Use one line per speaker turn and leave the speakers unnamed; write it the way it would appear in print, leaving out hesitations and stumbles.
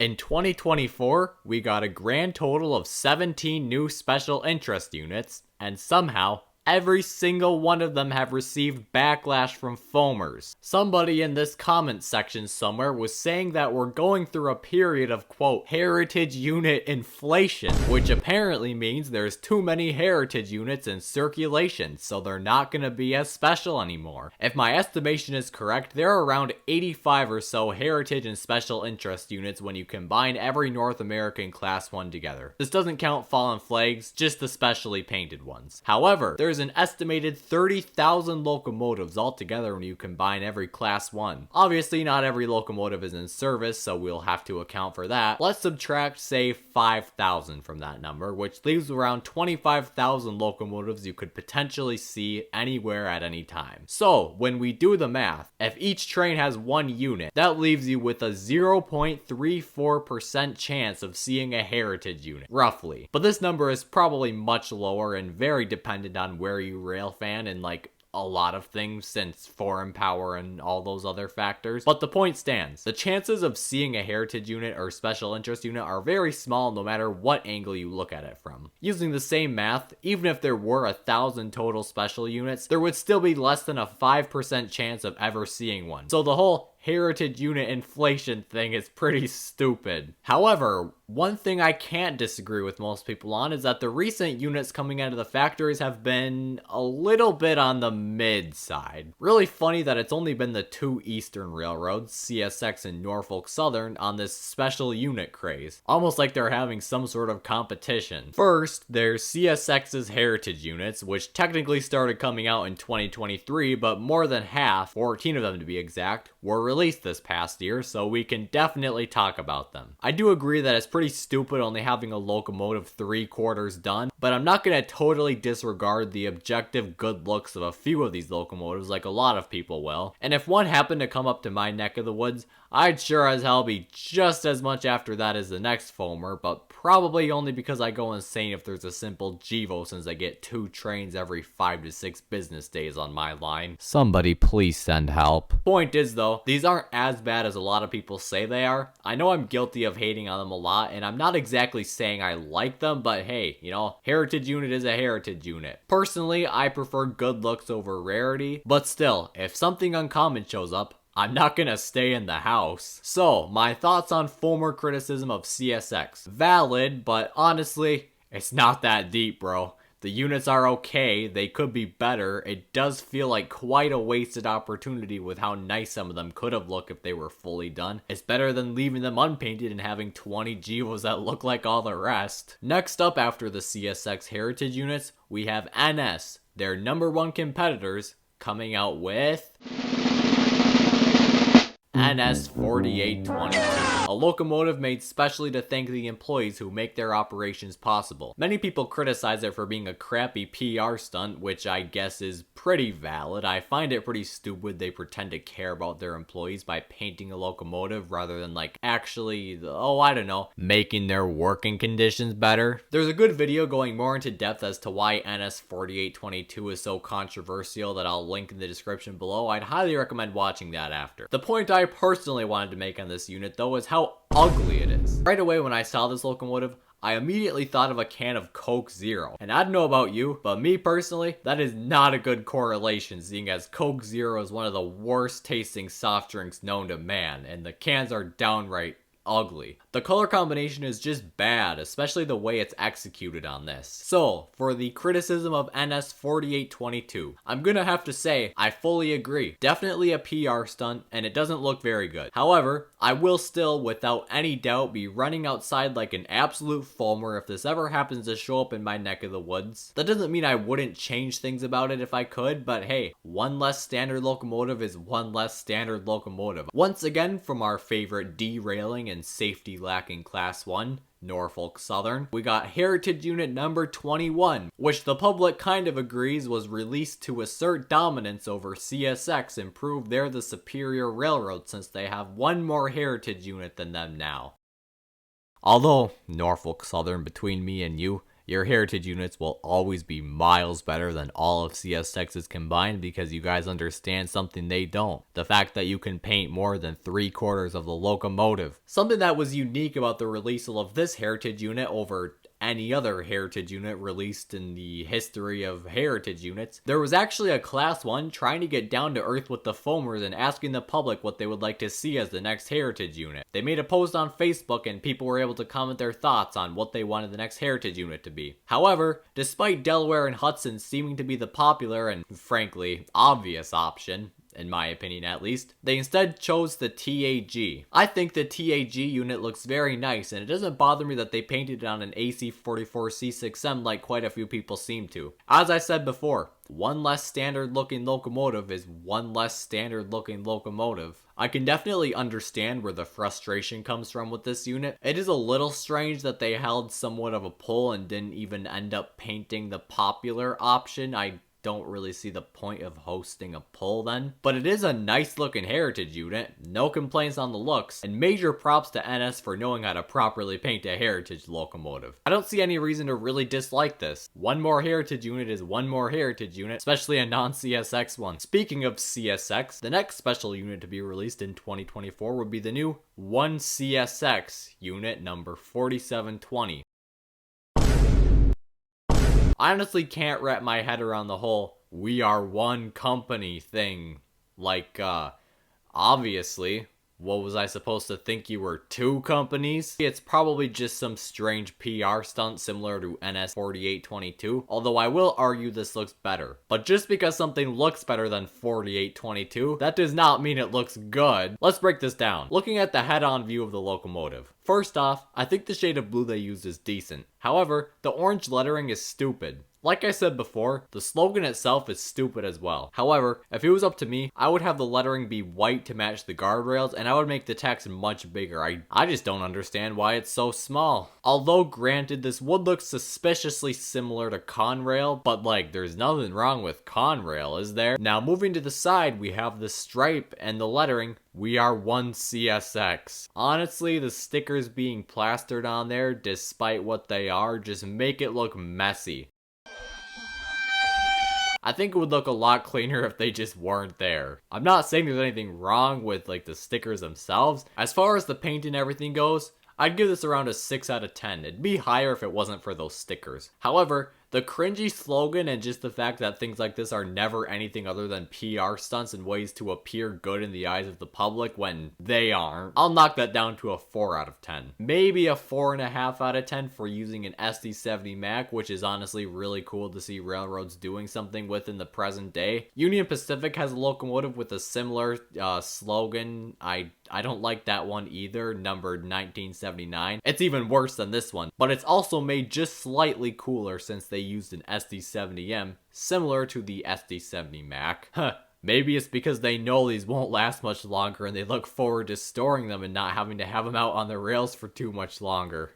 In 2024, we got a grand total of 17 new special interest units, and somehow, every single one of them have received backlash from foamers. Somebody in this comment section somewhere was saying that we're going through a period of, quote, heritage unit inflation, which apparently means there's too many heritage units in circulation, so they're not gonna be as special anymore. If my estimation is correct, there are around 85 or so heritage and special interest units when you combine every North American Class 1 together. This doesn't count fallen flags, just the specially painted ones. However, there's an estimated 30,000 locomotives altogether when you combine every Class 1. Obviously, not every locomotive is in service, so we'll have to account for that. Let's subtract, say, 5,000 from that number, which leaves around 25,000 locomotives you could potentially see anywhere at any time. So, when we do the math, if each train has one unit, that leaves you with a 0.34% chance of seeing a heritage unit, roughly. But this number is probably much lower and very dependent on where you rail fan and like a lot of things since foreign power and all those other factors. But the point stands. The chances of seeing a heritage unit or special interest unit are very small no matter what angle you look at it from. Using the same math, even if there were 1,000 total special units, there would still be less than a 5% chance of ever seeing one. So the whole heritage unit inflation thing is pretty stupid. However, one thing I can't disagree with most people on is that the recent units coming out of the factories have been a little bit on the mid side. Really funny that it's only been the two Eastern railroads, CSX and Norfolk Southern, on this special unit craze. Almost like they're having some sort of competition. First, there's CSX's heritage units, which technically started coming out in 2023, but more than half, 14 of them to be exact, were released this past year, so we can definitely talk about them. I do agree that it's pretty stupid only having a locomotive 3/4 done, but I'm not gonna totally disregard the objective good looks of a few of these locomotives like a lot of people will. And if one happened to come up to my neck of the woods, I'd sure as hell be just as much after that as the next foamer, but probably only because I go insane if there's a simple GEVO since I get 2 trains every 5 to 6 business days on my line. Somebody please send help. Point is though, these aren't as bad as a lot of people say they are. I know I'm guilty of hating on them a lot, and I'm not exactly saying I like them, but hey, you know, heritage unit is a heritage unit. Personally, I prefer good looks over rarity, but still, if something uncommon shows up, I'm not gonna stay in the house. So, my thoughts on former criticism of CSX. Valid, but honestly, it's not that deep, bro. The units are okay, they could be better. It does feel like quite a wasted opportunity with how nice some of them could have looked if they were fully done. It's better than leaving them unpainted and having 20 GEVOs that look like all the rest. Next up after the CSX heritage units, we have NS, their #1 competitors, coming out with NS 4822, a locomotive made specially to thank the employees who make their operations possible. Many people criticize it for being a crappy PR stunt, which I guess is pretty valid. I find it pretty stupid they pretend to care about their employees by painting a locomotive rather than like actually, I don't know, making their working conditions better. There's a good video going more into depth as to why NS 4822 is so controversial that I'll link in the description below. I'd highly recommend watching that after. The point I personally wanted to make on this unit though is how ugly it is. Right away when I saw this locomotive, I immediately thought of a can of Coke Zero. And I don't know about you, but me personally, that is not a good correlation, seeing as Coke Zero is one of the worst tasting soft drinks known to man, and the cans are downright ugly. The color combination is just bad, especially the way it's executed on this. So, for the criticism of NS 4822, I'm gonna have to say, I fully agree. Definitely a PR stunt, and it doesn't look very good. However, I will still, without any doubt, be running outside like an absolute foamer if this ever happens to show up in my neck of the woods. That doesn't mean I wouldn't change things about it if I could, but hey, one less standard locomotive is one less standard locomotive. Once again, from our favorite derailing and safety lacking Class 1, Norfolk Southern, we got heritage unit number 21, which the public kind of agrees was released to assert dominance over CSX and prove they're the superior railroad since they have one more heritage unit than them now. Although, Norfolk Southern, between me and you, your heritage units will always be miles better than all of CSX's combined because you guys understand something they don't. The fact that you can paint more than 3/4 of the locomotive. Something that was unique about the release of this heritage unit over any other heritage unit released in the history of heritage units. There was actually a class 1 trying to get down to earth with the foamers and asking the public what they would like to see as the next heritage unit. They made a post on Facebook and people were able to comment their thoughts on what they wanted the next heritage unit to be. However, despite Delaware and Hudson seeming to be the popular and frankly obvious option, in my opinion at least, they instead chose the TAG. I think the TAG unit looks very nice, and it doesn't bother me that they painted it on an AC44C6M like quite a few people seem to. As I said before, one less standard looking locomotive is one less standard looking locomotive. I can definitely understand where the frustration comes from with this unit. It is a little strange that they held somewhat of a pull and didn't even end up painting the popular option. I don't really see the point of hosting a poll then. But it is a nice looking heritage unit, no complaints on the looks, and major props to NS for knowing how to properly paint a heritage locomotive. I don't see any reason to really dislike this. One more heritage unit is one more heritage unit, especially a non-CSX one. Speaking of CSX, the next special unit to be released in 2024 would be the new 1CSX unit number 4720. I honestly can't wrap my head around the whole "we are one company" thing. Like, obviously, what was I supposed to think, you were two companies? It's probably just some strange PR stunt similar to NS 4822, although I will argue this looks better. But just because something looks better than 4822, that does not mean it looks good. Let's break this down. Looking at the head-on view of the locomotive. First off, I think the shade of blue they used is decent. However, the orange lettering is stupid. Like I said before, the slogan itself is stupid as well. However, if it was up to me, I would have the lettering be white to match the guardrails, and I would make the text much bigger. I just don't understand why it's so small. Although granted, this would look suspiciously similar to Conrail, but like, there's nothing wrong with Conrail, is there? Now moving to the side, we have the stripe and the lettering, "We are 1CSX. Honestly, the stickers being plastered on there, despite what they are, just make it look messy. I think it would look a lot cleaner if they just weren't there. I'm not saying there's anything wrong with like the stickers themselves. As far as the paint and everything goes, I'd give this around a 6 out of 10. It'd be higher if it wasn't for those stickers. However, the cringy slogan and just the fact that things like this are never anything other than PR stunts and ways to appear good in the eyes of the public when they aren't, I'll knock that down to a 4 out of 10. Maybe a 4.5 out of 10 for using an SD70 Mac, which is honestly really cool to see railroads doing something with in the present day. Union Pacific has a locomotive with a similar slogan. I don't like that one either, numbered 1979. It's even worse than this one, but it's also made just slightly cooler since they used an SD70M, similar to the SD70 Mac. Maybe it's because they know these won't last much longer and they look forward to storing them and not having to have them out on the rails for too much longer.